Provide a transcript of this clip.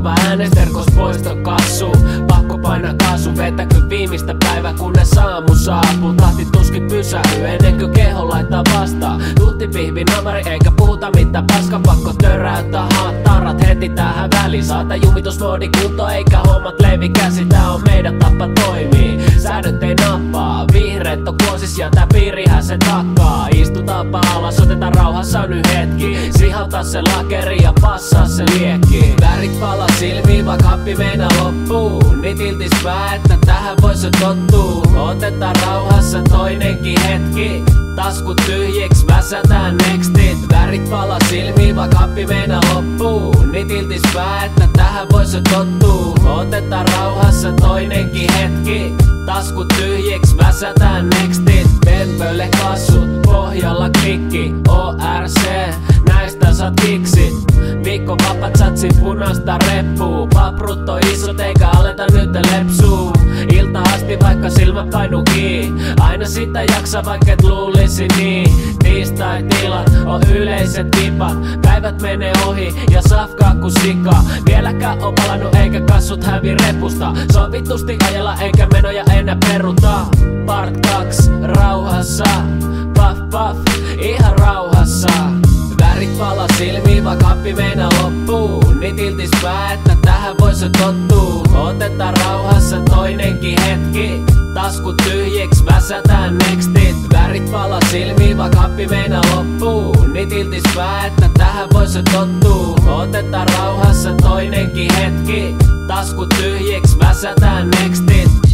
Seuraava äänesterkos poiston kassu. Pakko painaa kaasu, vetäkö viimeistä päivää kunnes aamu saapuu. Tahti tuskin pysähy ennen kuin keho laittaa vastaan. Tutti pihvi namari eikä puhuta mitään paska. Pakko töräyttää hattarat heti tähän väliin. Saata jumitusmoodi kunto eikä hommat leivi käsi. Tää on meidän tapa toimii. Säädöt ei nappaa. Vihreät on kuosis ja tää piirihän se takaa. Istutaanpa alas, otetaan rauhassa nyt hetki. Sihauta se lakeri ja passaa se liekki. Värit palaa silmiin vaik happi meinaa loppuu. Niin tiltis pää, että tähän vois jo tottuu. Otetaan rauhassa toinenkin hetki. Taskut tyhjiksi, väsätään nextit. Värit palaa silmiin vaik happi meinaa loppuu. Niin tiltis pää, että tähän vois jo tottuu. Otetaan rauhassa toinenkin hetki. Taskut tyhjiksi, väsätään nextit. Pempölle kassut, pohjalla klikki. ORC, näistä saat kiksit. Viikko vapat satsi punasta reppuu. Paprut on isot eikä aleta nyt lepsuu. Ilta asti vaikka silmä painu kiinni. Aina sitä jaksa vaikka et luulisi niin. Tiistai tilat on yleiset tipat. Päivät menee ohi ja safkaa ku sika. Vieläkään on palannut eikä kassut hävi repusta. Sovitusti ajella eikä menoja enää peruta. Part 2 rauhassa. Puff puff ihan rauhassa. Värit palaa silmiin vaik happi meinaa loppuu. Niin tiltis pää, että tähän vois jo tottuu. Otetaan rauhassa toinenkin hetki. Taskut tyhjiksi, väsätään nextit. Värit palaa silmiin vaik happi meinaa loppuu. Niin tiltis pää, että tähän vois jo tottuu. Otetaan rauhassa toinenkin hetki. Taskut tyhjiksi, väsätään nextit.